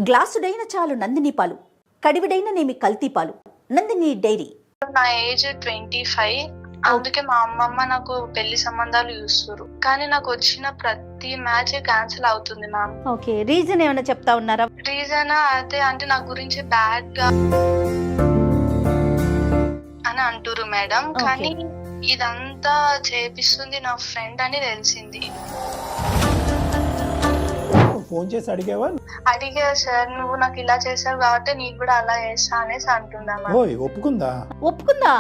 గ్లాసుడైన చాలు నందిని పాలు, కడివిడైన నేమి కల్తీ పాలు. నందిని డైరీ. నా ఏజ్ 25. అందుకే మా అమ్మమ్మ నాకు పెళ్లి సంబంధాలు చూస్తారు, కానీ నాకు వచ్చిన ప్రతి మ్యాచ్ క్యాన్సిల్ అవుతుంది మ్యామ్. ఓకే, రీజన్ ఏమైనా చెప్తా ఉన్నారా? రీజన్ అదే, అంటే నా గురించి బ్యాడ్ గా అని అంటారు మేడం. కానీ ఇదంతా చేపిస్తుంది నా ఫ్రెండ్ అని తెలిసింది. ఫోన్ చేసి అడిగావా? అడిగా సార్, నువ్వు నాకు ఇలా చేసావు కాబట్టి నీకు కూడా అలా చేస్తా అనేసి అంటుందా. ఓయ్ ఒప్పుకుందా? ఒప్పుకుందా?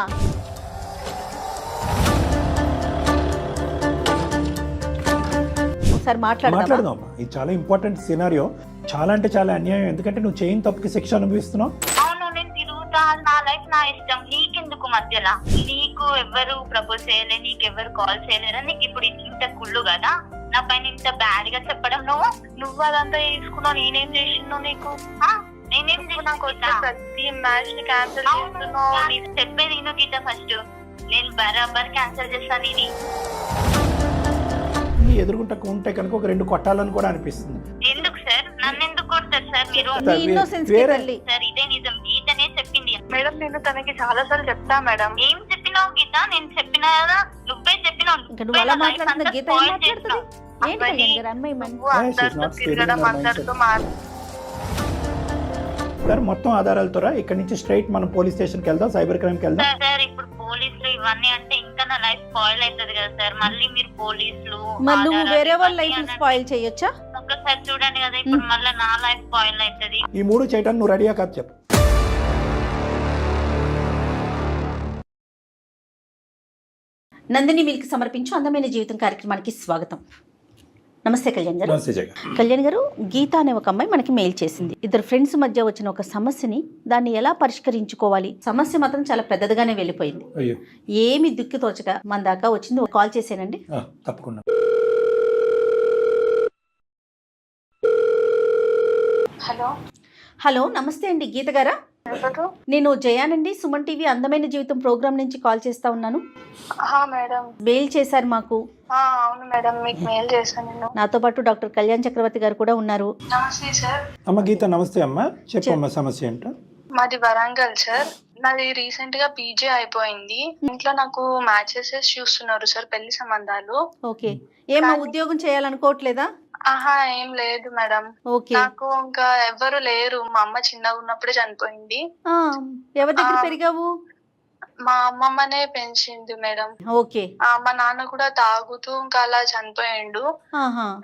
ఒకసారి మాట్లాడదాం. ఇది చాలా ఇంపార్టెంట్ సినారియో. చాలా అంటే చాలా అన్యాయం. ఎందుకంటే నువ్వు చేయని తప్పుకి శిక్ష అనుభవిస్తున్నావు. అవును, నేను తిరుగుతా, నా లైఫ్ నా ఇష్టం, నీకెందుకు మధ్యలో? నీకు ఎవరు ప్రపోజ్ చేయలే, నీకు ఎవరు కాల్ చేయలేరా? నీకు ఇప్పుడు ఇంత కుళ్ళు కదా నా పైన ఇంత బ్యాడ్ గా చెప్పడం. నువ్వు అదంతా చేసుకున్నావు, నేనేం చేసినావు నీకు? నేనేం నాకు వచ్చే ప్రతి మ్యాచ్ ని క్యాన్సిల్ చేస్తున్నావు. చెప్పేది నేను గీత, ఫస్ట్ నేను బరాబర్ క్యాన్సిల్ చేస్తాను. ఇది నీ ఎదురుకుంటా ఉంటే కనుక ఒక 2 కొట్టాలని కూడా అనిపిస్తుంది. ఎందుకు సార్? నన్ను ఎందుకు కొడతారు సార్ మీరు? సార్ ఇదే నిజం, గీతనే చెప్పింది మేడం. నేను తనకి చాలా సార్లు చెప్తా మేడం. ఏం చెప్పినావు గీత? నేను చెప్పినా కదా, నువ్వే చెప్పినావు. మొత్తం ఆధారాలతో ఇక్కడ నుంచి స్ట్రైట్ మనం పోలీస్ స్టేషన్ కి వెళ్దాం, సైబర్ క్రైమ్ కి వెళ్దాం. సార్ ఇప్పుడు పోలీసులు ఇవన్నీ అంటే ఇంకా నా లైఫ్ స్పాయిల్ అవుతుంది కదా సార్. మళ్ళీ మీరు పోలీసులు నువ్వు వేరే వాళ్ళ లైఫ్ స్పాయిల్ చేయొచ్చా? ఒక్కసారి చూడండి కదా, ఇప్పుడు మళ్ళీ నా లైఫ్ స్పాయిల్ అవుతుంది. ఈ 3 చేయడానికి నువ్వు రెడీయా కాదు చెప్పు. నందిని మిల్క్ సమర్పించు అందమైన జీవితం కార్యక్రమానికి స్వాగతం. నమస్తే కళ్యాణ్ గారు. కళ్యాణ్ గారు, గీత అనే ఒక అమ్మాయి మనకి మెయిల్ చేసింది. 2 ఫ్రెండ్స్ మధ్య వచ్చిన ఒక సమస్యని దాన్ని ఎలా పరిష్కరించుకోవాలి, సమస్య మాత్రం చాలా పెద్దదిగానే వెళ్ళిపోయింది. ఏమి దిక్కు తోచక మన దాకా వచ్చింది. కాల్ చేసానండి. తప్పకుండా. హలో, నమస్తే అండి గీత గారా? నేను జయానండి, సుమన్ టీవీ అందమైన జీవితం ప్రోగ్రామ్ నుంచి కాల్ చేస్తా ఉన్నాను. మేడం మెయిల్ చేశారు మాకు. అవును మేడం, మీకు మెయిల్ చేశాను. నాతో పాటు డాక్టర్ కళ్యాణ్ చక్రవర్తి గారు కూడా ఉన్నారు. నమస్తే సార్. అమ్మ గీత, నమస్తే అమ్మా. చెప్పమ్మా సమస్య ఏంటో. మాది వరంగల్ సార్. నాది రీసెంట్ గా పీజీ అయిపోయింది. ఇంట్లో నాకు మ్యాచెస్ చూస్తున్నారు సార్, పెళ్లి సంబంధాలు. ఓకే, ఏమో ఉద్యోగం చేయాలనుకోవట్లేదా? ఏం లేదు మేడం. నాకు ఇంకా ఎవరు లేరు. మా అమ్మ చిన్నగా ఉన్నప్పుడే చనిపోయింది. ఎవరి దగ్గర పెరిగావు? మా అమ్మమ్మనే పెంచింది మేడం. ఓకే. మా నాన్న కూడా తాగుతూ ఇంకా అలా చనిపోయిండు.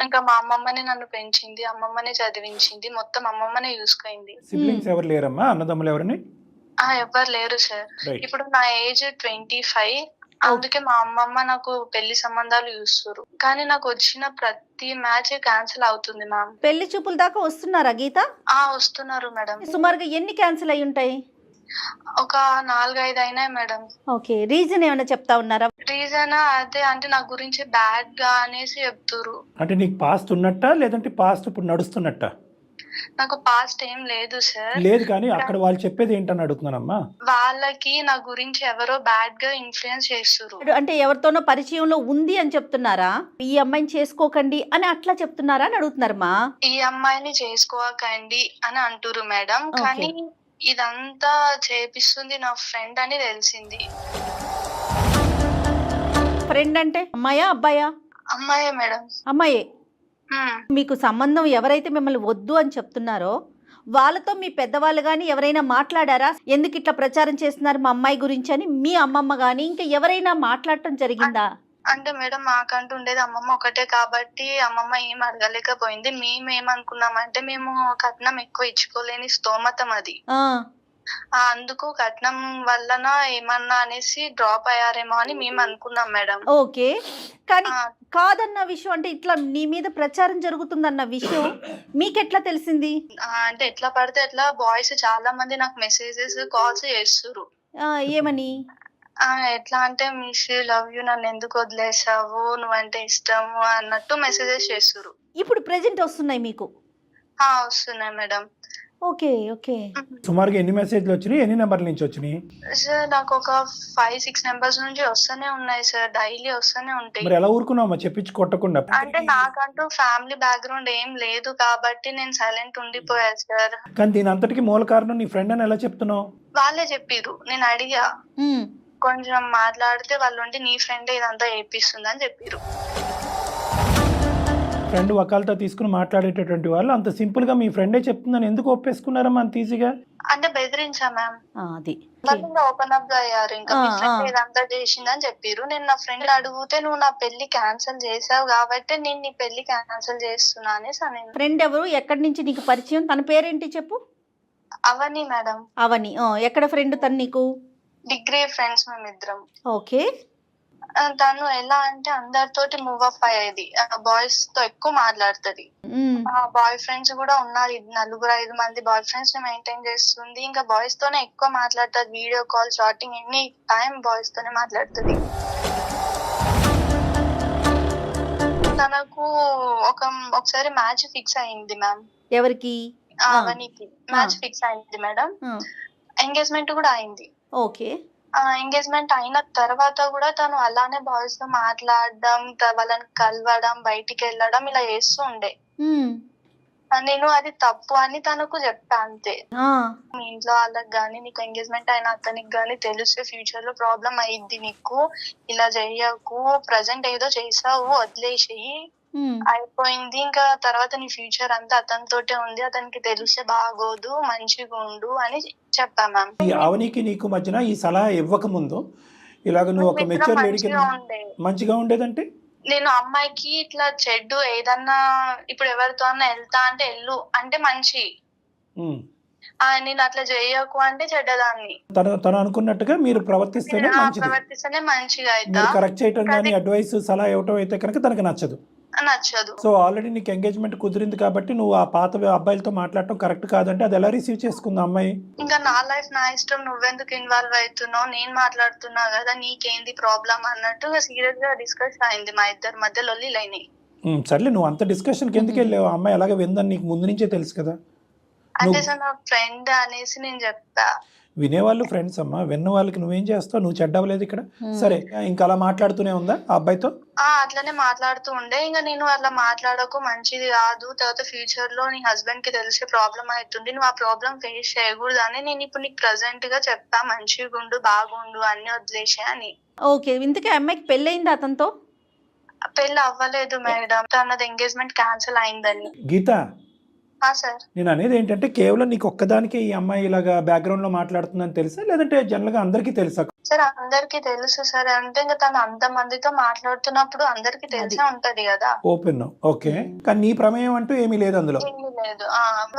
ఇంకా మా అమ్మమ్మనే నన్ను పెంచింది, అమ్మమ్మనే చదివించింది, మొత్తం అమ్మమ్మనే చూసుకుంది. సిబ్లింగ్స్ ఎవరు లేరమ్మా? అన్నదమ్ములు ఎవరని? ఎవరు లేరు సార్. ఇప్పుడు నా ఏజ్ 25. అందుకే మా అమ్మమ్మ నాకు పెళ్లి సంబంధాలు చూస్తారు, కానీ నాకు వచ్చిన ప్రతి మ్యాచ్ క్యాన్సిల్ అవుతుంది మ్యామ్. పెళ్లి చూపుల దాకా వస్తున్నారా గీత? వస్తున్నారు మేడం. సుమారుగా ఎన్ని క్యాన్సిల్ అయి ఉంటాయి? ఒక 4-5 అయినాయి మేడం. ఓకే, రీజన్ ఏమైనా చెప్తా ఉన్నారా? రీజన్ అదే, అంటే నా గురించి బ్యాడ్ గా అనేసి చెప్తారు. అంటే నీకు పాస్ట్ ఉన్నట్టా లేదంటే పాస్ట్ ఇప్పుడు నడుస్తున్నట్టా? నాకు పాస్ట్ ఏం లేదు సార్. లేదు, కానీ అక్కడ వాళ్ళు చెప్పేది ఏంటని అడుగుతున్నానమ్మా. వాళ్ళకి నా గురించి ఎవరో బ్యాడ్ గా ఇన్ఫ్లుయెన్స్ చేస్తారు. అంటే ఎవరితోనో పరిచయంలో ఉంది అని చెప్తున్నారా? ఈ అమ్మాయిని చేసుకోకండి అని అట్లా చెప్తున్నారా అని అడుగుతున్నారమ్మా. ఈ అమ్మాయిని చేసుకోకండి అని అంటారు మేడం, కానీ ఇదంతా చేపిస్తుంది నా ఫ్రెండ్ అని తెలిసింది. ఫ్రెండ్ అంటే అమ్మాయా అబ్బాయా? అమ్మాయే మేడం. అమ్మాయే. మీకు సంబంధం ఎవరైతే మిమ్మల్ని వద్దు అని చెప్తున్నారో వాళ్ళతో మీ పెద్దవాళ్ళు కానీ ఎవరైనా మాట్లాడారా? ఎందుకు ఇట్లా ప్రచారం చేస్తున్నారు మా అమ్మాయి గురించి అని మీ అమ్మమ్మ కానీ ఇంకా ఎవరైనా మాట్లాడటం జరిగిందా? అంటే మేడం, మాకంటూ ఉండేది అమ్మమ్మ ఒకటే కాబట్టి అమ్మమ్మ ఏం అడగలేకపోయింది. మేము ఏమనుకున్నామంటే, మేము కట్నం ఎక్కువ ఇచ్చుకోలేని స్తోమతం అది. అందుకు కట్నం వలన ఏమన్నా అనేసి డ్రాప్ అయ్యారేమో అని మేము అనుకున్నాం మేడం. ఓకే, కానీ కాదన్న విషయం, అంటే ఇట్లా నీ మీద ప్రచారం జరుగుతుందన్న విషయం మీకెట్లా తెలిసింది? అంటే ఎట్లా పడితే ఎట్లా బాయ్స్ చాలా మంది నాకు మెసేజెస్, కాల్స్ చేస్తారు. ఏమని? ఎట్లా అంటే, మిస్ యూ, లవ్ యూ, నన్ను ఎందుకు వదిలేసావు, నువ్వంటే ఇష్టము అన్నట్టు మెసేజెస్ చేస్తారు. ఇప్పుడు ప్రెజెంట్ వస్తున్నాయి మీకు? వస్తున్నాయి మేడం. Okay okay. సుమారుగా ఎన్ని మెసేజ్లు వచ్చినాయి, ఎన్ని నెంబర్ల నుంచి వచ్చినాయి? సార్ నాకు ఒక 5-6 నెంబర్స్ నుంచి వస్తూనే ఉన్నాయి సార్, డైలీ వస్తూనే ఉంటాయి. మరి ఎలా ఊరుకున్నావమ్మా చెప్పించి కొట్టకుండా? అంటే నాకంటూ ఫ్యామిలీ బ్యాక్గ్రౌండ్ ఏం లేదు కాబట్టి నేను సైలెంట్ ఉండిపోయా సార్. కానీ దీని అంతటికి మూల కారణం నీ ఫ్రెండ్ అని ఎలా చెప్తున్నావు? వాళ్ళే చెప్పిర్రు, నేను అడిగా ఉమ్. కొంచెం మాట్లాడితే వాళ్ళు ఉండి నీ ఫ్రెండ్ ఇదంతా చేపిస్తుంది అని చెప్పిర్రు. ఫ్రెండ్ వకాలతో తీసుకుని మాట్లాడేటటువంటి వాళ్ళు అంత సింపుల్ గా మీ ఫ్రెండే చెప్తుందని ఎందుకు ఒప్పేసుకున్నారమ్మా అంత ఈజీగా? అంటే బెదిరించా మ్యామ్, అది వాళ్ళు ఇంకా ఓపెన్ అప్ గా అయ్యారు. ఇంకా మీ ఫ్రెండ్ ఇదంతా చేసిందని చెప్పిర్రు. నేను నా ఫ్రెండ్ అడిగితే నువ్వు నా పెళ్లి క్యాన్సిల్ చేసావు కాబట్టి నేను నీ పెళ్లి క్యాన్సిల్ చేస్తున్నా అనేసి అని. ఫ్రెండ్ ఎవరు, ఎక్కడి నుంచి నీకు పరిచయం, తన పేరేంటి చెప్పు? అవని మేడం. అవని. ఎక్కడ ఫ్రెండ్ తను నీకు? డిగ్రీ ఫ్రెండ్స్ మేమిద్దరం. ఓకే. తను ఎలా అంటే అందరితోటి మూవ్ అప్ అయ్యేది, బాయ్స్ తో ఎక్కువ మాట్లాడుతుంది. బాయ్ ఫ్రెండ్స్ కూడా ఉన్నారు, 4-5 మంది బాయ్ ఫ్రెండ్స్ ని మెయింటైన్ చేస్తుంది. ఇంకా బాయ్స్ తోనే ఎక్కువ మాట్లాడుతుంది, video call, chatting, any time boys తోనే మాట్లాడుతుంది. తనకు ఒకసారి మ్యాచ్ ఫిక్స్ అయింది మ్యామ్. ఎవరికి? అవనికి మ్యాచ్ ఫిక్స్ అయింది మేడం. ఎంగేజ్మెంట్ కూడా అయింది. ఓకే. ఎంగేజ్మెంట్ అయిన తర్వాత కూడా తను అలానే బాయ్స్ తో మాట్లాడడం, వాళ్ళని కలవడం, బయటికి వెళ్ళడం ఇలా చేస్తూ ఉండే. నేను అది తప్పు అని తనకు చెప్పా అంతే. మీ ఇంట్లో వాళ్ళకి గానీ నీకు ఎంగేజ్మెంట్ అయిన అతనికి గానీ తెలిస్తే ఫ్యూచర్ లో ప్రాబ్లం అయ్యిద్ది, నీకు ఇలా చెయ్యకు, ప్రజెంట్ ఏదో చేసావు వదిలేసేయి, అయిపోయింది, ఇంకా తర్వాత నీ ఫ్యూచర్ అంతా అతనితోటే ఉంది, అతనికి తెలిస్తే బాగోదు, మంచిగా ఉండు అని చెప్పా మ్యామ్. ఈ అవనికి నీకు మధ్యన ఈ సలహా ఇవ్వక ముందు ఇలాగ నువ్వు ఒక మెచ్యూర్ లేడీకి మంచిగా ఉండేదంటే? నేను అమ్మాయికి ఇట్లా చెడ్డు ఏదన్నా ఇప్పుడు ఎవరితో అన్నా వెళ్తా అంటే వెళ్ళు అంటే మంచి, నేను అట్లా చేయకు అంటే చెడ్డదాన్ని. తను అనుకున్నట్టుగా మీరు ప్రవర్తిస్తేనే మంచిగా అయితే కరెక్ట్ చేయటం కానీ అడ్వైస్ సలహా ఇవ్వటం అయితే కనుక తనకు నచ్చదు. సో ఆల్రెడీ నీకు ఎంగేజ్మెంట్ కుదిరింది కాబట్టి నువ్వు ఆ పాత అబ్బాయిలతో మాట్లాడటం కరెక్ట్ కాదంటే అది ఎలా రిసీవ్ చేసుకుంది అమ్మాయి? ఇంకా నా లైఫ్ నా ఇష్టం, నువ్వెందుకు ఇన్వాల్వ్ అవుతున్నావు, నేను మాట్లాడుతున్నా కదా, నీకేంది ప్రాబ్లం అన్నట్టు సీరియస్ గా డిస్కస్ అయింది మా ఇద్దరి మధ్య, లొల్లిలు అయినాయి. సర్లే, నువ్వు అంత డిస్కషన్కి ఎందుకు వెళ్ళావు? అమ్మాయి అలాగే విందని నీకు ముందు నుంచే తెలుసు కదా. అంటే సార్ నా ఫ్రెండ్ అనేసి నేను చెప్పా. వినేవాళ్ళు ఫ్రెండ్స్ అమ్మా, విన్న వాళ్ళకి నువ్వేం చేస్తావు? నువ్వు చెడ్డవలేదు ఇక్కడ. సరే, ఇంకా అలా మాట్లాడుతూనే ఉందా ఆ అబ్బాయితో? అట్లనే మాట్లాడుతూ ఉండే. ఇంకా నేను అట్లా మాట్లాడకు, మంచిది కాదు, తర్వాత ఫ్యూచర్ లో నీ హస్బెండ్ కి తెలిసే ప్రాబ్లం అవుతుంది, నువ్వు ఆ ప్రాబ్లం ఫేస్ చేయకూడదు అని నేను ఇప్పుడు నీకు ప్రెసెంట్ గా చెప్పా, మంచిగా ఉండు, బాగుండు, అన్ని వదిలేసే అని. ఓకే. ఇంతకీ అమ్మాయికి పెళ్ళయింది అతనితో? పెళ్ళి అవ్వలేదు మేడం, తనది ఎంగేజ్మెంట్ క్యాన్సిల్ అయిందని. గీత, సార్ నేను అనేది ఏంటంటే కేవలం నీకు ఒక్కదానికి ఈ అమ్మాయి ఇలాగా బ్యాక్గ్రౌండ్ లో మాట్లాడుతుందని తెలుసా, లేదంటే జనరల్ గా అందరికీ తెలుసా? సార్ అందరికి తెలుసు సార్, అంటే ఇంకా తను అంత మందితో మాట్లాడుతున్నప్పుడు అందరికి తెలిసే ఉంటది కదా. ఓపెన్. ఓకే. కానీ నీ ప్రమేయం అంటూ ఏమీ లేదు అందులో? ఏమీ లేదు.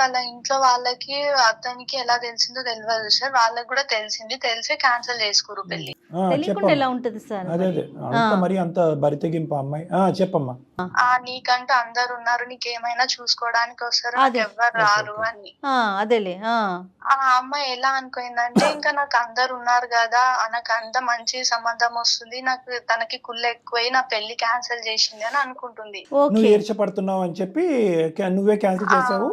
వాళ్ళ ఇంట్లో వాళ్ళకి అతనికి ఎలా తెలిసిందో తెలియదు సార్, వాళ్ళకి కూడా తెలిసింది, తెలిసే క్యాన్సిల్ చేసుకోరు పెళ్లి. తెలియకుండా ఎలా ఉంటది సార్? అదే అంత మరి అంత బరితెగింపు అమ్మాయి. చెప్పమ్మా. నీకంటూ అందరు ఉన్నారు, నీకేమైనా చూసుకోవడానికి వస్తారు, నాకు ఎవ్వరు రారు అని. అదేలే. ఆ అమ్మాయి ఎలా అనుకుందంటే ఇంకా నాకు అందరు ఉన్నారు కదా, నాకు అంత మంచి సంబంధం వస్తుంది, నాకు తనకి కుళ్ళు ఎక్కువై నా పెళ్లి క్యాన్సిల్ చేసింది అని అనుకుంటుంది. నువ్వు ఈర్చపడుతున్నావు అని చెప్పి నువ్వే క్యాన్సిల్ చేసావు.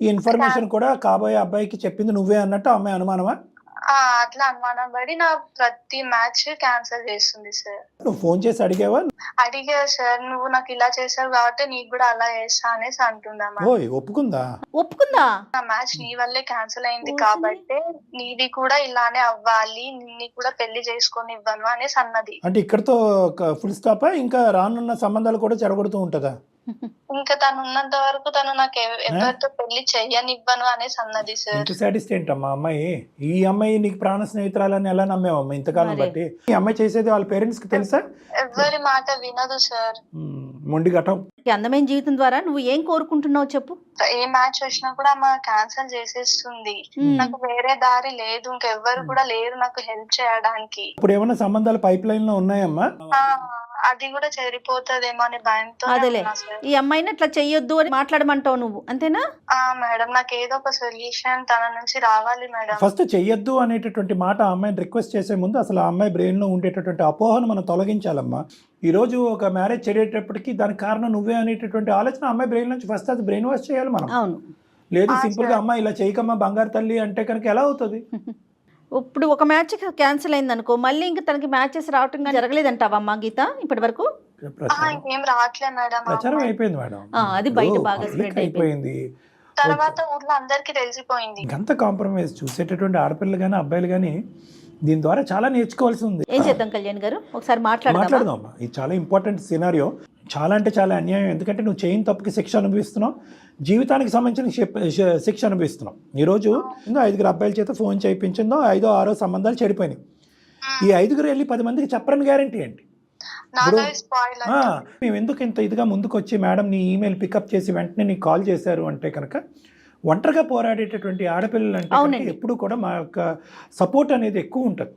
ఈ ఇన్ఫర్మేషన్ కూడా కాబోయే అబ్బాయికి చెప్పింది నువ్వే అన్నట్టు అమ్మాయి అనుమానమా? అట్లా అనుమానం పడి నా ప్రతి మ్యాచ్ క్యాన్సిల్ చేస్తుంది సార్. నువ్వు ఫోన్ చేసి అడిగావా? అడిగా సార్, నువ్వు నాకు ఇలా చేసావు కాబట్టి నీకు కూడా అలా చేస్తా అనేసి అంటుందా. ఒప్పుకుందా? నా మ్యాచ్ నీ వల్లే క్యాన్సిల్ అయింది కాబట్టి నీది కూడా ఇలానే అవ్వాలి, నిన్ను కూడా పెళ్లి చేసుకొని ఇవ్వను అనేసి అన్నది. అంటే ఇక్కడతో ఫుల్ స్టాపా? ఇంకా రానున్న సంబంధాలు కూడా చెడగొడుతూ ఉంటదా? ఇంకా తను ఉన్నంత వరకు తను నాకు ఎవరితో పెళ్లి చెయ్యనివ్వను అనేసి అన్నది సార్. ఇంత సాటిస్ట్ ఏంటమ్మా అమ్మాయి? ఈ అమ్మాయి నీకు ప్రాణ స్నేహితురాలని ఎలా నమ్మేవమ్మా ఇంతకాలం బట్టి? ఈ అమ్మాయి చేసేది వాళ్ళ పేరెంట్స్ కి తెలుసా? ఎవరి మాట వినదు సార్. మొండి ఘటం. అందమైన జీవితం ద్వారా నువ్వు ఏం కోరుకుంటున్నావు చెప్పు? ఏ మ్యాచ్ వచ్చినా కూడా మా క్యాన్సిల్ చేసేస్తుంది, నాకు వేరే దారి లేదు, ఇంకెవ్వరు కూడా లేరు నాకు హెల్ప్ చేయడానికి. ఇప్పుడు ఏమైనా సంబంధాలు పైప్ లైన్ లో ఉన్నాయమ్మా? అది కూడా చెడిపోతుందేమో అని భయంతో. అదేలే, ఈ అమ్మాయిని అట్లా చెయ్యొద్దు అని మాట్లాడమంటావు నువ్వు, అంతేనా? మేడం, నాకు ఏదో ఒక సొల్యూషన్ తన నుంచి రావాలి మేడం. ఫస్ట్ చెయ్యొద్దు అనేటటువంటి మాట ఆ అమ్మాయిని రిక్వెస్ట్ చేసే ముందు అసలు ఆ అమ్మాయి బ్రెయిన్ లో ఉండేటటువంటి అపోహను మనం తొలగించాలమ్మా. ఈ రోజు ఒక మ్యారేజ్ చెడేటప్పటికి దానికి కారణం నువ్వే అనేటటువంటి ఆలోచన అమ్మాయి బ్రెయిన్ నుంచి ఫస్ట్ అది బ్రెయిన్ వాష్ చేయాలి మనం. అవును. లేదు సింపుల్గా అమ్మ ఇలా చేయకమ్మా బంగారు తల్లి అంటే కనుక ఎలా అవుతుంది? ఇప్పుడు ఒక మ్యాచ్ క్యాన్సిల్ అయింది అనుకో, మళ్ళీ ఇంకా తనకి మ్యాచెస్ రావటం కానీ జరగలేదంటావా గీత ఇప్పటి వరకు? ఏం రావట్లేదు మేడం. ప్రచారం అయిపోయింది మేడం, అది బయట బాగా స్ప్రెడ్ అయిపోయింది. తర్వాత ఊర్లో అందరికి తెలిసిపోయింది. ఇంకంత కాంప్రమైజ్ చూసేటటువంటి ఆడపిల్లలు కానీ అబ్బాయిలు కానీ దీని ద్వారా చాలా నేర్చుకోవాల్సి ఉంది. ఏం చేద్దాం కళ్యాణ్ గారు, ఒకసారి మాట్లాడదాం అమ్మా. ఇది చాలా ఇంపార్టెంట్ సినారియో, చాలా అంటే చాలా అన్యాయం. ఎందుకంటే నువ్వు చేయని తప్పుకి శిక్ష అనుభవిస్తున్నావు, జీవితానికి సంబంధించిన శిక్ష అనుభవిస్తున్నావు. ఈరోజు ఇంకా 5 అబ్బాయిల చేత ఫోన్ చేయించిందో 5వ 6వ సంబంధాలు చెడిపోయినాయి. ఈ 5 వెళ్ళి 10 మందికి చెప్పరని గ్యారంటీ ఏంటి? మేము ఎందుకు ఇంత ఇదిగా ముందుకు వచ్చి మేడం నీ ఈమెయిల్ పికప్ చేసి వెంటనే నీకు కాల్ చేశారు అంటే కనుక ఒంటరిగా పోరాడేటటువంటి ఆడపిల్లలు అంటే ఎప్పుడు కూడా మా యొక్క సపోర్ట్ అనేది ఎక్కువ ఉంటుంది.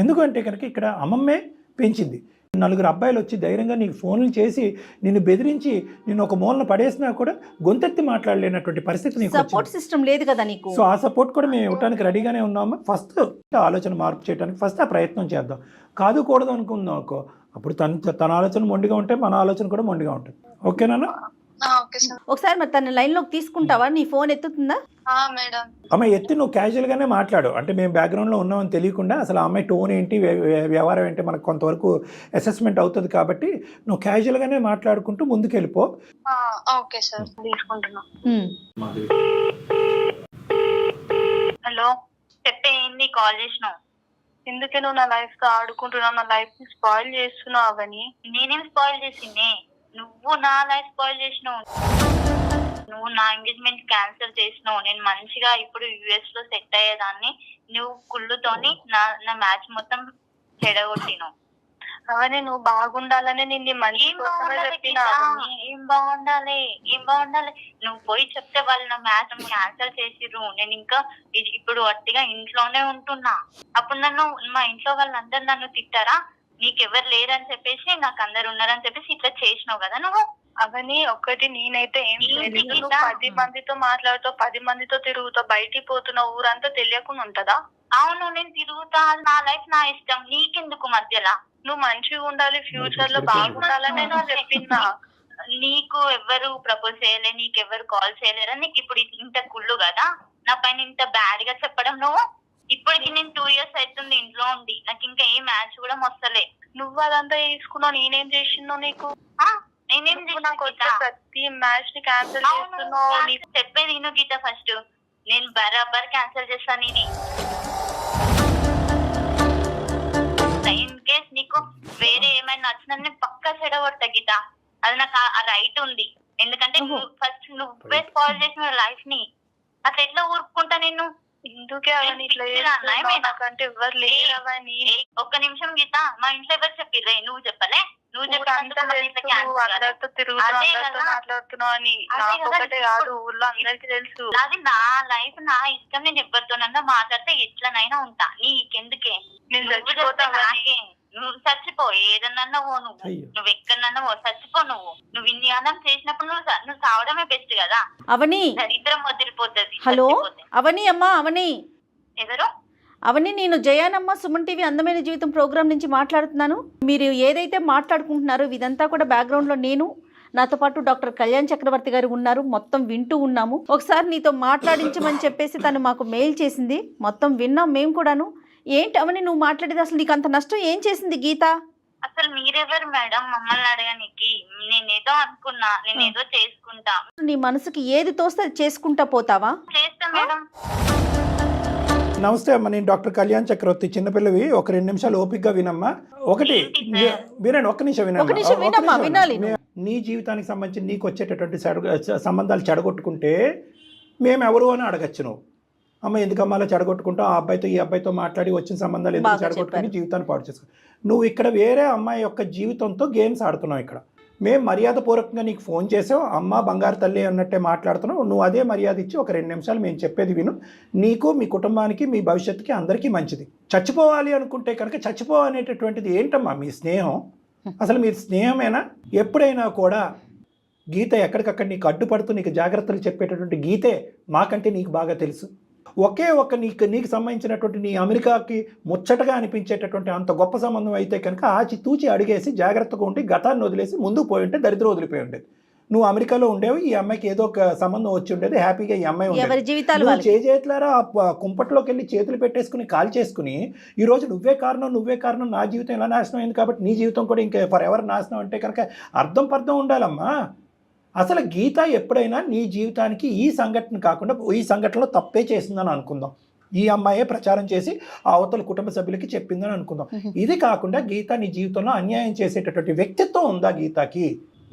ఎందుకంటే కనుక ఇక్కడ అమ్మమ్మే పెంచింది. 4 అబ్బాయిలు వచ్చి ధైర్యంగా నీకు ఫోన్లు చేసి నిన్ను బెదిరించి నిన్ను ఒక మూలన పడేసినా కూడా గొంతెత్తి మాట్లాడలేనటువంటి పరిస్థితి నీకు సపోర్ట్ సిస్టమ్ లేదు కదా నీకు. సో ఆ సపోర్ట్ కూడా మేము ఇవ్వడానికి రెడీగానే ఉన్నాము. ఫస్ట్ ఆలోచన మార్పు చేయడానికి ఫస్ట్ ఆ ప్రయత్నం చేద్దాం. కాదు కూడదు అనుకుందాం అనుకో, అప్పుడు తన ఆలోచన మొండిగా ఉంటే మన ఆలోచన కూడా మొండిగా ఉంటుంది. ఓకేనా? ఒకసారి మరి తన లైన్ లోకి తీసుకుంటావా? నీ ఫోన్ ఎత్తుతుందా? అమ్మ ఎత్తి నువ్వు క్యాజువల్ గానే మాట్లాడు. అంటే మేము బ్యాక్గ్రౌండ్ లో ఉన్నామని తెలియకుండా అసలు అమ్మాయి టోన్ ఏంటి, వ్యవహారం ఏంటి మనకు కొంతవరకు అసెస్మెంట్ అవుతుంది. కాబట్టి నువ్వు క్యాజువల్ గానే మాట్లాడుకుంటూ ముందుకు వెళ్ళిపో. హలో, చెప్పే ఏంది కాల్ చేసినావు? ఎందుకే నువ్వు నా లైఫ్ తో ఆడుకుంటున్నావు, నా లైఫ్ ని స్పాయిల్ చేస్తున్నావు. అవని నేనేం స్పాయిల్ చేసింది? నువ్వు నా లైఫ్ స్పాయిల్ చేసినావు. నువ్వు నా ఎంగేజ్మెంట్ క్యాన్సిల్ చేసినావు. నేను మంచిగా ఇప్పుడు యుఎస్ లో సెట్ అయ్యేదాన్ని, నువ్వు కుళ్ళుతోని నా మ్యాచ్ మొత్తం చెడగొట్టినావు. అవన్నీ నువ్వు బాగుండాలని నిన్ను మంచి చెప్పిన. ఏం బాగుండాలి? నువ్వు పోయి చెప్తే వాళ్ళు నా మ్యాచ్ క్యాన్సిల్ చేసిర్రు. నేను ఇంకా ఇప్పుడు అట్టిగా ఇంట్లోనే ఉంటున్నా. అప్పుడు మా ఇంట్లో వాళ్ళందరూ నన్ను తిట్టారా? నీకెవరు లేరని చెప్పేసి నాకు అందరు ఉన్నారని చెప్పేసి ఇట్లా చేసినావు కదా నువ్వు. అవన్నీ ఒక్కటి నేనైతే ఏం లేదు. నువ్వు 10 మందితో మాట్లాడుతావు, 10 మందితో తిరుగుతావు, బయటికి పోతున్నావు, ఊరంతా తెలియకుండా ఉంటదా? అవును, నేను తిరుగుతా, నా లైఫ్ నా ఇష్టం, నీకెందుకు మధ్యలో? నువ్వు మంచిగా ఉండాలి, ఫ్యూచర్ లో బాగుండాలని నేను చెప్పినా. నీకు ఎవరు ప్రపోజ్ చేయలే, నీకెవరు కాల్ చేయలేరా? నీకు ఇప్పుడు ఇంత కుళ్ళు కదా నా పైన ఇంత బ్యాడ్ గా చెప్పడం. నువ్వు ఇప్పటికి నేను 2 years అవుతుంది ఇంట్లో ఉండి, నాకు ఇంకా ఏ మ్యాచ్ కూడా వస్తలే. నువ్వు అదంతా తీసుకున్నావు, నేనేం చేసినావు నీకు? నేనేం నాకు ప్రతి మ్యాచ్ ని క్యాన్సిల్ చేస్తున్నావు. చెప్పేది నేను గీత, ఫస్ట్ నేను బరాబర్ క్యాన్సిల్ చేస్తాను ఇది. ఇన్ కేస్ నీకు వేరే ఏమైనా నచ్చినా నేను పక్కా చెడగొడతా గీత. అది నాకు ఆ రైట్ ఉంది. ఎందుకంటే ఫస్ట్ నువ్వే స్పాయిల్ చేసిన లైఫ్ ని. అట్లా ఎట్లా ఊరుకుంటా నేను? ఎందుకే అవన్నీ ఇట్లా నాకంటే ఎవరు లేరు. అవన్నీ ఒక్క నిమిషం గీత, మా ఇంట్లో ఎవరు చెప్పిర్రే? నువ్వు చెప్పలే? నువ్వు అందరితో తిరుగుతూ మాట్లాడుతున్నావు అని నాకు ఒకటే కాదు, ఊర్లో అందరికి తెలుసు. అది నా లైఫ్, నా ఇష్టం. నేను ఎవరితోనన్నా మాట్లాడితే ఎట్లనైనా ఉంటా. నీకెందుకే? నువ్వు చచ్చిపో, ఏదన్నా పో, నువ్వు ఎక్కడన్నా పో, చచ్చిపో. నువ్వు ఇన్ని అన్నం చేసినప్పుడు నువ్వు సావడమే బెస్ట్ కదా. అవని దరిద్రం వదిలిపోతుంది. హలో అవని, అమ్మా అవని. ఎవరు? అవని, నేను జయానమ్మ, సుమన్ టీవీ అందమైన జీవితం ప్రోగ్రామ్ నుంచి మాట్లాడుతున్నాను. మీరు ఏదైతే మాట్లాడుకుంటున్నారో ఇదంతా కూడా బ్యాక్గ్రౌండ్లో నేను, నాతో పాటు డాక్టర్ కళ్యాణ్ చక్రవర్తి గారు ఉన్నారు. మొత్తం వింటూ ఉన్నాము. ఒకసారి నీతో మాట్లాడించమని చెప్పేసి తను మాకు మెయిల్ చేసింది, మొత్తం విన్నాం మేము కూడాను. ఏంటి అవని నువ్వు మాట్లాడేది? అసలు నీకు అంత నష్టం ఏం చేసింది గీత? అసలు మీరెవరు మేడం మమ్మల్ని అడగడానికి? నేనేదో అనుకున్నా, నేనేదో చేసుకుంటా. నీ మనసుకి ఏది తోస్తే అది చేసుకుంటా పోతావా? చేస్తా మేడం. నమస్తే అమ్మ, నేను డాక్టర్ కళ్యాణ్ చక్రవర్తి. చిన్నపిల్లవి, ఒక 2 నిమిషాలు ఓపికగా వినమ్మా. వినండి, ఒక్క నిమిషం వినాలి. నీ జీవితానికి సంబంధించి నీకు వచ్చేటటువంటి సంబంధాలు చెడగొట్టుకుంటే మేము ఎవరు అని అడగచ్చు. నువ్వు అమ్మ ఎందుకమ్మా అలా చెడగొట్టుకుంటావు? ఆ అబ్బాయితో ఈ అబ్బాయితో మాట్లాడి వచ్చిన సంబంధాలు ఎందుకు చెడగొట్టుకుని జీవితాన్ని పాడు చేసుకో. నువ్వు ఇక్కడ వేరే అమ్మాయి యొక్క జీవితంతో గేమ్స్ ఆడుతున్నావు. ఇక్కడ మేము మర్యాదపూర్వకంగా నీకు ఫోన్ చేసావు, అమ్మ బంగారు తల్లి అన్నట్టే మాట్లాడుతున్నావు. నువ్వు అదే మర్యాద ఇచ్చి ఒక 2 నిమిషాలు మేము చెప్పేది విను. నీకు, మీ కుటుంబానికి, మీ భవిష్యత్తుకి అందరికీ మంచిది. చచ్చిపోవాలి అనుకుంటే కనుక చచ్చిపోవనేటటువంటిది ఏంటమ్మా మీ స్నేహం? అసలు మీరు స్నేహమేనా? ఎప్పుడైనా కూడా గీత ఎక్కడికక్కడ నీకు అడ్డుపడుతూ నీకు జాగ్రత్తలు చెప్పేటటువంటి గీతే మాకంటే నీకు బాగా తెలుసు. ఒకే ఒక నీకు సంబంధించినటువంటి నీ అమెరికాకి ముచ్చటగా అనిపించేటటువంటి అంత గొప్ప సంబంధం అయితే కనుక ఆచి తూచి అడిగేసి జాగ్రత్తగా ఉండి గతాన్ని వదిలేసి ముందుకు పోయి ఉంటే దరిద్రం వదిలిపోయి ఉండేది. నువ్వు అమెరికాలో ఉండేవు, ఈ అమ్మాయికి ఏదో ఒక సంబంధం వచ్చి ఉండేది, హ్యాపీగా ఈ అమ్మాయి ఎవరి ఉండేది. జీవితాలు నువ్వు వాళ్ళకి. చేతులారా కుంపట్లోకి వెళ్ళి చేతులు పెట్టేసుకుని కాల్ చేసుకుని ఈ రోజు నువ్వే కారణం, నా జీవితం ఎలా నాశనం అయింది కాబట్టి నీ జీవితం కూడా ఇంకా ఫర్ ఎవర్ నాశనం అంటే కనుక అర్థం ఉండాలమ్మా. అసలు గీత ఎప్పుడైనా నీ జీవితానికి ఈ సంఘటన కాకుండా ఈ సంఘటనలో తప్పే చేసిందని అనుకుందాం, ఈ అమ్మాయే ప్రచారం చేసి ఆ అవతల కుటుంబ సభ్యులకి చెప్పిందని అనుకుందాం. ఇది కాకుండా గీత నీ జీవితంలో అన్యాయం చేసేటటువంటి వ్యక్తిత్వం ఉందా గీతకి?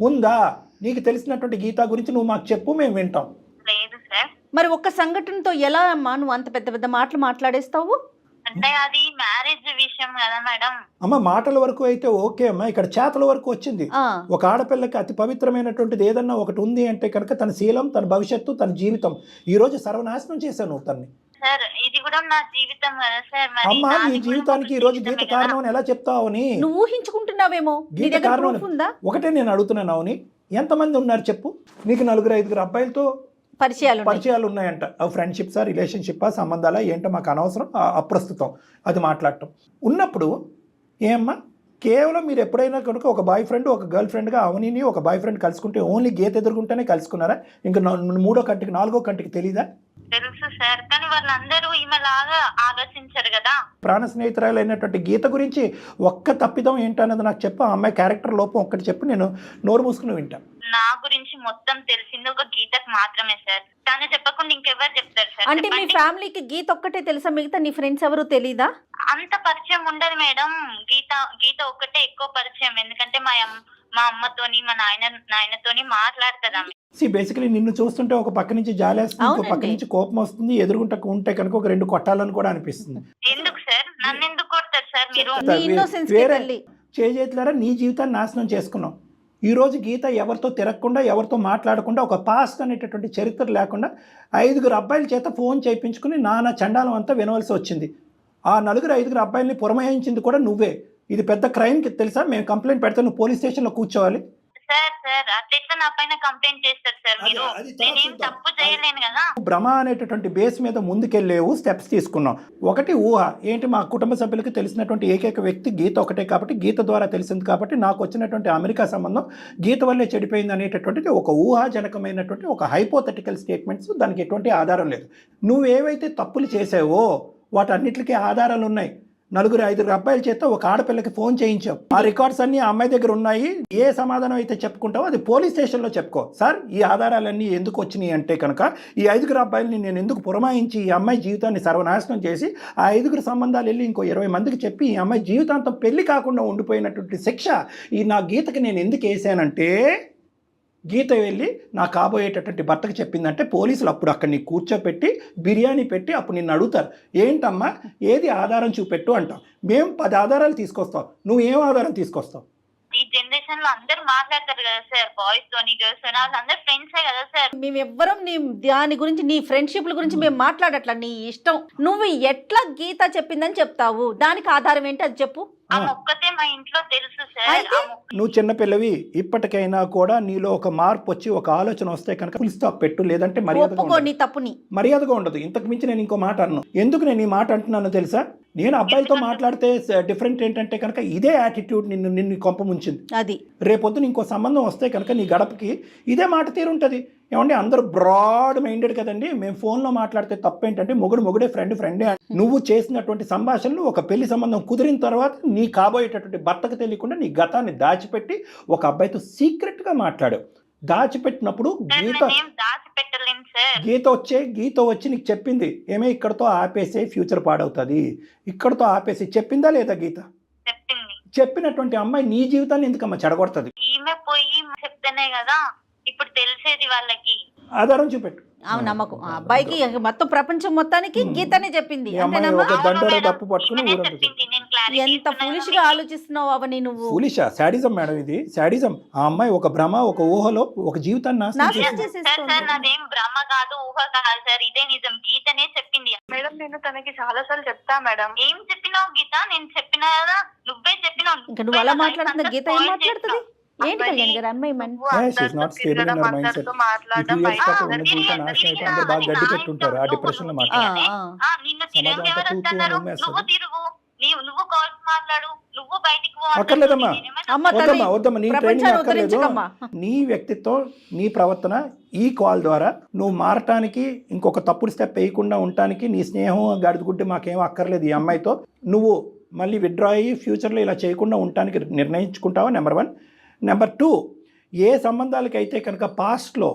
ఉందా? నీకు తెలిసినటువంటి గీత గురించి నువ్వు మాకు చెప్పు, మేము వింటాం. లేదు సార్. మరి ఒక్క సంఘటనతో ఎలా అమ్మా నువ్వు అంత పెద్ద పెద్ద మాటలు మాట్లాడేస్తావు? అంటే అది మ్యారేజ్ విషయం కదా మేడం. అమ్మ మాటల వరకు అయితే ఓకే అమ్మా, ఇక్కడ చేతల వరకు వచ్చింది. ఒక ఆడపిల్లకి అతి పవిత్రమైనటువంటిది ఏదన్నా ఒకటి ఉంది అంటే కనుక తన శీలం, తన భవిష్యత్తు, తన జీవితం ఈ రోజు సర్వనాశనం చేశాను నువ్వు తన్ని. సార్ ఇది కూడా నా జీవితం కదా సార్. మరి అమ్మా నీ నాది కూడా జీవితానికి ఈ రోజు గీత కారణం అని ఎలా చెప్తావు అని? నువ్వు ఊహించుకుంటున్నావేమో, నీ గీత దగ్గర కారణం proof ఉందా? ఒకటే నేను అడుగుతున్నాను అవుని, ఎంతమంది ఉన్నారు చెప్పు? నీకు 4-5 అబ్బాయిలతో పరిచయాలు ఉన్నాయంట. అవి ఫ్రెండ్షిప్సా, రిలేషన్షిప్పా, సంబంధాలా ఏంటో మాకు అనవసరం, అప్రస్తుతం అది మాట్లాడటం. ఉన్నప్పుడు ఏమ్మా కేవలం మీరు ఎప్పుడైనా కనుక ఒక బాయ్ ఫ్రెండ్ ఒక గర్ల్ ఫ్రెండ్గా అవనిని ఒక బాయ్ ఫ్రెండ్ కలుసుకుంటే ఓన్లీ గీత ఎదుర్కొంటేనే కలుసుకున్నారా? ఇంకా 3వ కంటికి 4వ కంటికి తెలీదా? తెలుసు సార్, కానీ వాళ్ళందరూ ఈమెలాగా ఆలోచించారు కదా. ప్రాణ స్నేహితురాలైనటువంటి గీత గురించి ఒక్క తప్పిదం ఏంటన్నది నాకు చెప్పు. ఆ అమ్మాయి క్యారెక్టర్ లోపం ఒక్కటి చెప్పు, నేను నోరు మూసుకుని వింటా. నా గురించి మొత్తం తెలిసింది ఒక గీతకు మాత్రమే సార్. తను చెప్పకుండా ఇంకెవరు చెప్తారు సార్? అంటే మీ ఫ్యామిలీకి గీత ఒక్కటే తెలుసా, మిగతా నీ ఫ్రెండ్స్ ఎవరు తెలీదా? అంత పరిచయం ఉండదు మేడం. గీత ఒక్కటే ఎక్కువ పరిచయం, ఎందుకంటే మా అమ్మతోని మా నాయనతోని మాట్లాడుతుంది ఆమె. బేసికలీ నిన్ను చూస్తుంటే ఒక పక్క నుంచి జాలేస్తుంది, ఒక పక్క నుంచి కోపం వస్తుంది, ఎదురుగుంటా ఉంటే కనుక ఒక 2 కొట్టాలని కూడా అనిపిస్తుంది. ఎందుకు సార్ నన్ను ఎందుకు కొడతారు సార్ మీరు? నీ innocence కి తల్లి. చేతులారా నీ జీవితాన్ని నాశనం చేసుకున్నావు. ఈ రోజు గీత ఎవరితో తిరగకుండా, ఎవరితో మాట్లాడకుండా, ఒక పాస్ట్ అనేటటువంటి చరిత్ర లేకుండా 5 అబ్బాయిల చేత ఫోన్ చేయించుకుని నానా చండాలం అంతా వినవలసి వచ్చింది. ఆ 4-5 అబ్బాయిల్ని పురమాయించింది కూడా నువ్వే. ఇది పెద్ద క్రైమ్కి తెలుసా? మేము కంప్లైంట్ పెడితే నువ్వు పోలీస్ స్టేషన్లో కూర్చోవాలి. సార్ అట్లా నా పైన కంప్లైంట్ చేస్తారు సార్ మీరు. నేనేం తప్పు చేయలేను కదా. భ్రమ అనేటటువంటి బేస్ మీద ముందుకెళ్ళేవు, స్టెప్స్ తీసుకున్నావు. ఒకటి ఊహ ఏంటి, మా కుటుంబ సభ్యులకి తెలిసినటువంటి ఏకైక వ్యక్తి గీత ఒకటే కాబట్టి, గీత ద్వారా తెలిసింది కాబట్టి నాకు వచ్చినటువంటి అమెరికా సంబంధం గీత వల్లే చెడిపోయింది అనేటటువంటిది ఒక ఊహాజనకమైనటువంటి ఒక హైపోథెటికల్ స్టేట్మెంట్స్. దానికి ఎటువంటి ఆధారం లేదు. నువ్వేవైతే తప్పులు చేసావో వాటన్నిటికీ ఆధారాలు ఉన్నాయి. 4-5 అబ్బాయిల చేత ఒక ఆడపిల్లకి ఫోన్ చేయించావు. ఆ రికార్డ్స్ అన్ని ఆ అమ్మాయి దగ్గర ఉన్నాయి. ఏ సమాధానం అయితే చెప్పుకుంటావో అది పోలీస్ స్టేషన్లో చెప్పుకో. సార్ ఈ ఆధారాలన్నీ ఎందుకు వచ్చినాయి అంటే కనుక ఈ 5 అబ్బాయిలని నేను ఎందుకు పురమాయించి ఈ అమ్మాయి జీవితాన్ని సర్వనాశనం చేసి ఆ 5 సంబంధాలు వెళ్ళి ఇంకో 20 మందికి చెప్పి ఈ అమ్మాయి జీవితాంతం పెళ్లి కాకుండా ఉండిపోయినటువంటి శిక్ష ఈ నా గీతకి నేను ఎందుకు వేసానంటే, గీత వెళ్ళి నా కాబోయేటటువంటి భర్తకు చెప్పిందంటే పోలీసులు అప్పుడు అక్కడ నీ కూర్చోపెట్టి బిర్యానీ పెట్టి అప్పుడు నిన్ను అడుగుతారు, ఏంటమ్మా ఏది ఆధారం చూపెట్టు అంటాం. మేము 10 ఆధారాలు తీసుకొస్తాం, నువ్వు ఏం ఆధారం తీసుకొస్తావు? ఈ జనరేషన్ లో అందరు మాట్లాడతారు కదా సార్, బాయ్స్ తోని గర్ల్స్ తోని, వాళ్ళందరూ ఫ్రెండ్సే కదా సార్. మేమెవ్వరం నీ దాని గురించి, నీ ఫ్రెండ్షిప్ల గురించి మేము మాట్లాడట్లా, నీ ఇష్టం. నువ్వు ఎట్లా గీత చెప్పిందని చెప్తావు, దానికి ఆధారం ఏంటి అది చెప్పు. ఆమె ఒక్కతే మా ఇంట్లో తెలుసు సార్. నువ్వు చిన్నపిల్లవి, ఇప్పటికైనా కూడా నీలో ఒక మార్పు వచ్చి ఒక ఆలోచన వస్తే కనుక ఫుల్ స్టాప్ పెట్టు, లేదంటే మర్యాదగా ఉండదు. ఇంతకు మించి నేను ఇంకో మాట అన్నాను. ఎందుకు నేను ఈ మాట అంటున్నానో తెలుసా? నేను అబ్బాయిలతో మాట్లాడితే డిఫరెంట్ ఏంటంటే కనుక ఇదే యాటిట్యూడ్ నిన్ను కొంప ముంచింది. అది రేపొద్దున ఇంకో సంబంధం వస్తే కనుక నీ గడపకి ఇదే మాట తీరుంటుంది. ఏమంటే అందరూ బ్రాడ్ మైండెడ్ కదండి, మేము ఫోన్లో మాట్లాడితే తప్పేంటంటే మొగుడే ఫ్రెండే. నువ్వు చేసినటువంటి సంభాషణలు ఒక పెళ్లి సంబంధం కుదిరిన తర్వాత నీ కాబోయేటటువంటి భర్తకు తెలియకుండా నీ గతాన్ని దాచిపెట్టి ఒక అబ్బాయితో సీక్రెట్గా మాట్లాడావు. దాచిపెట్టినప్పుడు గీత వచ్చి నీకు చెప్పింది, ఏమే ఇక్కడతో ఆపేసే ఫ్యూచర్ పాడవుతుంది, ఇక్కడతో ఆపేసి చెప్పిందా లేదా గీత? చెప్పినటువంటి అమ్మాయి నీ జీవితాన్ని ఎందుకమ్మా చెడగొడుతుంది? ఈమె పోయి చెప్తేనే కదా ఇప్పుడు తెలిసేది వాళ్ళకి. ఆధారం చూపెట్టు. నమ్మకం ఆ అబ్బాయికి మొత్తం ప్రపంచం మొత్తానికి గీతనే చెప్పింది. ఎంత ఫూలిష్ గా ఆలోచిస్తున్నావు అవని నువ్వు. ఫూలిషా? శాడిజం మేడం ఇది, శాడిజం. ఆ అమ్మాయి ఒక భ్రమ, ఒక ఊహలో ఒక జీవితాన్ని నాశనం చేసేస్తుంది. నాదేం భ్రమ కాదు, ఊహ కాదు సార్, ఇదే నిజం. గీతనే చెప్పింది మేడం. నేను తనకి చాలా సార్లు చెప్తా మేడం. ఏం చెప్పినావు గీత? నేను చెప్పినా కదా, నువ్వే చెప్పినావు. ఇంకా నువ్వు అలా మాట్లాడుతున్నా, గీత ఏం మాట్లాడుతుంది? ఏంటి కళ్యాణ్ గారు అమ్మాయి అక్కర్లేదమ్మా, అమ్మ తల్లి, వద్దమ్మా నీ ట్రైనింగ్ ప్రపంచాన్ని అక్కర్లేదు. ఉద్ధరించకమ్మా. నీ వ్యక్తిత్వం నీ ప్రవర్తన ఈ కాల్ ద్వారా నువ్వు మారటానికి, ఇంకొక తప్పుడు స్టెప్ వేయకుండా ఉండటానికి, నీ స్నేహం గడిగుడ్డి మాకేం అక్కర్లేదు. ఈ అమ్మాయితో నువ్వు మళ్ళీ విత్డ్రా అయ్యి ఫ్యూచర్లో ఇలా చేయకుండా ఉండటానికి నిర్ణయించుకుంటావా? నెంబర్ 1. నెంబర్ 2, ఏ సంబంధాలకైతే కనుక పాస్ట్లో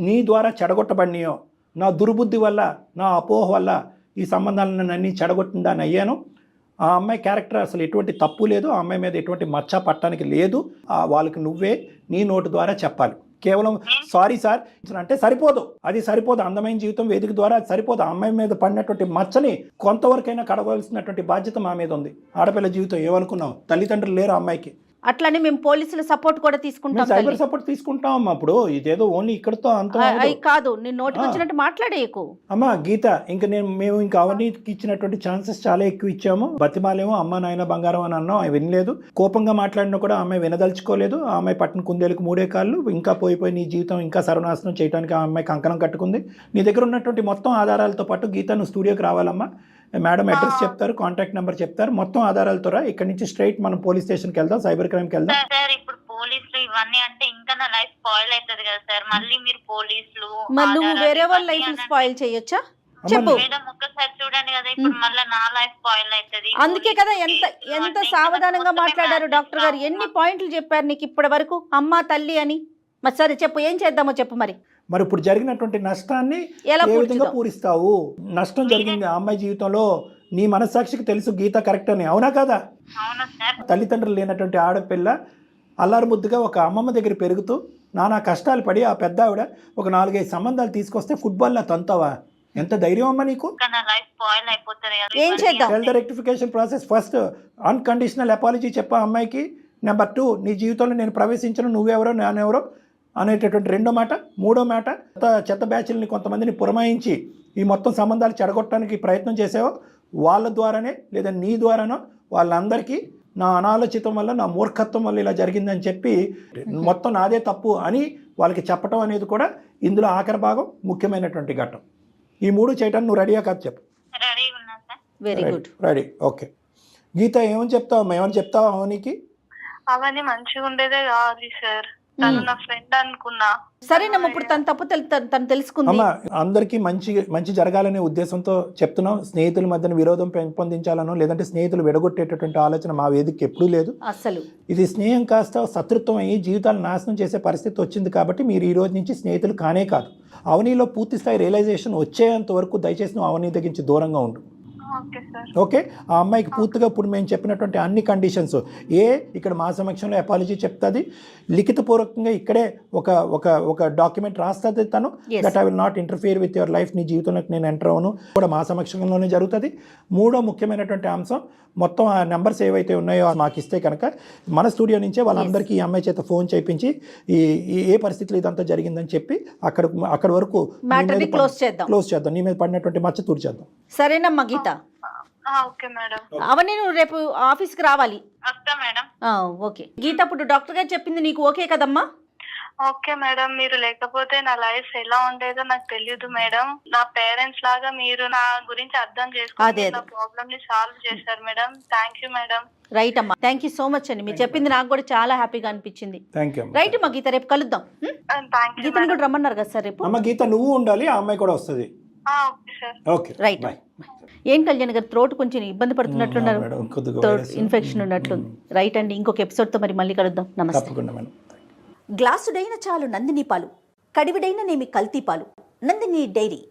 నీ ద్వారా చెడగొట్టబడినాయో, నా దుర్బుద్ధి వల్ల, నా అపోహ వల్ల ఈ సంబంధాలను అన్నీ చెడగొట్టిందని అయ్యాను, ఆ అమ్మాయి క్యారెక్టర్ అసలు ఎటువంటి తప్పు లేదు, ఆ అమ్మాయి మీద ఎటువంటి మచ్చ పట్టడానికి లేదు, వాళ్ళకి నువ్వే నీ నోటు ద్వారా చెప్పాలి. కేవలం సారీ సార్ అంటే సరిపోదు, అది సరిపోదు. అందమైన జీవితం వేదిక ద్వారా అది సరిపోదు. ఆ అమ్మాయి మీద పడినటువంటి మచ్చని కొంతవరకైనా కడవలసినటువంటి బాధ్యత మా మీద ఉంది. ఆడపిల్ల జీవితం ఏమనుకున్నావు? తల్లిదండ్రులు లేరు ఆ అమ్మాయికి. అట్లనే మేము పోలీసుల సపోర్ట్ కూడా తీసుకుంటాం. సైబర్ సపోర్ట్ తీసుకుంటాం. అప్పుడు ఇదేదో ఓన్లీ ఇక్కడతో అంత కాదు, నేను నోటికి వచ్చినట్టు మాట్లాడేయకు. అమ్మా గీత, ఇంకా మేము ఇంకా అవన్నీకి ఇచ్చినటువంటి ఛాన్సెస్ చాలా ఎక్కువ ఇచ్చాము. బతిమాలేమో అమ్మ నాయన బంగారం అని అన్నాం, అవి వినలేదు. కోపంగా మాట్లాడినా కూడా ఆమె వినదలుచుకోలేదు. ఆ అమ్మాయి పట్టిన కుందేలకు 3 కాళ్ళు. ఇంకా పోయిపోయి నీ జీవితం ఇంకా సర్వనాశనం చేయడానికి ఆ అమ్మాయి కంకణం కట్టుకుంది. నీ దగ్గర ఉన్నటువంటి మొత్తం ఆధారాలతో పాటు గీత నువ్వు స్టూడియోకి రావాలమ్మా. మేడం అడ్రస్ చెప్తారు, కాంటాక్ట్ నెంబర్ చెప్తారు, మొత్తం ఆధారాలతో రా. ఇక్కడ నుంచి స్ట్రైట్ మనం పోలీస్ స్టేషన్కి వెళ్దాం, సైబర్ క్రైమ్కి వెళ్దాం. సార్ ఇప్పుడు పోలీసులు ఇవన్నీ అంటే ఇంకా నా లైఫ్ స్పాయిల్ అవుతుంది కదా సార్. మళ్ళీ మీరు పోలీసులు మరి నువ్వు వేరే వాళ్ళ లైఫ్ స్పాయిల్ చేయొచ్చా? చెప్పు. మేడం ఒక్కసారి చూడండి కదా, ఇప్పుడు మళ్ళీ నా లైఫ్ స్పాయిల్ అవుతుంది. అందుకే కదా ఎంత సావధానంగా మాట్లాడారు డాక్టర్ గారు. ఎన్ని పాయింట్లు చెప్పారు నీకు ఇప్పటి వరకు, అమ్మ తల్లి అని. మరి సరే చెప్పు, ఏం చేద్దామో చెప్పు. మరి ఇప్పుడు జరిగినటువంటి నష్టాన్ని ఎలా ఏ విధంగా పూరిస్తావు? నష్టం జరిగింది ఆ అమ్మాయి జీవితంలో, నీ మనస్సాక్షికి తెలుసు గీత కరెక్ట్ అని, అవునా కదా? తల్లిదండ్రులు లేనటువంటి ఆడపిల్ల అల్లారు ముద్దుగా ఒక అమ్మమ్మ దగ్గర పెరుగుతూ నానా కష్టాలు పడి ఆ పెద్ద ఆవిడ ఒక 4-5 సంబంధాలు తీసుకొస్తే ఫుట్బాల్లో తంతావా? ఎంత ధైర్యం అమ్మా నీకు? ఏం చేద్దాం? Health rectification process. First unconditional apology చెప్పా అమ్మాయికి. నెంబర్ 2, నీ జీవితంలో నేను ప్రవేశించను, నువ్వెవరో నేనెవరో అనేటటువంటి 2వ మాట. 3వ మాట, చెత్త బ్యాచ్లని కొంతమందిని పురమాయించి ఈ మొత్తం సంబంధాలు చెడగొట్టడానికి ప్రయత్నం చేసావో వాళ్ళ ద్వారానే లేదా నీ ద్వారానో వాళ్ళందరికీ నా అనాలోచితం వల్ల, నా మూర్ఖత్వం వల్ల ఇలా జరిగిందని చెప్పి మొత్తం నాదే తప్పు అని వాళ్ళకి చెప్పడం అనేది కూడా ఇందులో ఆఖరి భాగం, ముఖ్యమైనటువంటి ఘట్టం. ఈ 3 చేయడానికి నువ్వు రెడీయా కాదు? చెప్పు. Very good, ready. ఓకే గీత, ఏమని చెప్తావు? ఏమని చెప్తావా అవనికి? అవన్నీ మంచిగా ఉండేదే కాదు సార్, తను నా ఫ్రెండ్ అనుకున్నా. సరేనమ్మా, ఇప్పుడు తన తప్పు తను తెలుసుకుంది. అమ్మా అందరికీ మంచి జరగాలనే ఉద్దేశంతో చెప్తున్నాం. స్నేహితుల మధ్యన విరోధం పెంపొందించాలనో లేదంటే స్నేహితులు విడగొట్టేటటువంటి ఆలోచన మా వేదికకి ఎప్పుడూ లేదు. అసలు ఇది స్నేహం కాస్త శత్రుత్వం అయ్యి జీవితాలు నాశనం చేసే పరిస్థితి వచ్చింది కాబట్టి మీరు ఈ రోజు నుంచి స్నేహితులు కానే కాదు. అవనీలో పూర్తి స్థాయి రియలైజేషన్ వచ్చేంత వరకు దయచేసి నువ్వు అవనీ దగ్గర దూరంగా ఉండు. ఓకే? ఆ అమ్మాయికి పూర్తిగా ఇప్పుడు మేము చెప్పినటువంటి అన్ని కండిషన్స్ ఇక్కడ మా సమక్షంలో అపాలజీ చెప్తుంది, లిఖితపూర్వకంగా ఇక్కడే ఒక డాక్యుమెంట్ రాస్తుంది తను, that I will not interfere with your life, నీ జీవితంలోకి నేను ఎంటర్ అవును కూడా మా సమక్షంలోనే జరుగుతుంది. 3వ ముఖ్యమైనటువంటి అంశం, మొత్తం ఆ నెంబర్స్ ఏవైతే ఉన్నాయో మాకు ఇస్తే కనుక మన స్టూడియో నుంచే వాళ్ళందరికీ ఈ అమ్మాయి చేత ఫోన్ చేయించి ఏ పరిస్థితులు ఇదంతా జరిగిందని చెప్పి అక్కడ వరకు క్లోజ్ చేద్దాం, నీ మీద పడినటువంటి మచ్చ తుడిచేద్దాం. సరేనమ్మా గీత. Okay madam. అవన్నీ నువ్వు రేపు ఆఫీస్కి రావాలి. మేడం ఓకే గీత, ఇప్పుడు డాక్టర్ గారు చెప్పింది నీకు ఓకే కదమ్మా? ఓకే మేడం, మీరు లేకపోతే నా లైఫ్ ఎలా ఉండేదో నాకు తెలియదు మేడం. నా పేరెంట్స్ లాగా మీరు నా గురించి అర్థం చేసుకుని నా ప్రాబ్లమ్ ని సాల్వ్ చేశారు madam. Thank you madam. Right అమ్మా, థ్యాంక్ యూ సో మచ్ అండి. మీరు చెప్పింది నాకు కూడా చాలా హ్యాపీగా అనిపించింది. రైట్ అమ్మా గీత, రేపు కలుద్దాం. గీతను కూడా రమ్మన్నారు కదా సార్ రేపు? అమ్మ గీత నువ్వు ఉండాలి, ఆ అమ్మాయి కూడా వస్తుంది. Okay right. ఏం కళ్యాణ్ గారు, త్రోట్ కొంచెం ఇబ్బంది పడుతున్నట్లున్నారు, ఇన్ఫెక్షన్ ఉన్నట్లుంది. రైట్ అండి, ఇంకొక ఎపిసోడ్తో మళ్ళీ కలుద్దాం. నమస్తే. గ్లాసుడైన చాలు నందిని పాలు, కడివిడైన నేమి కల్తీ పాలు. నందిని డైరీ.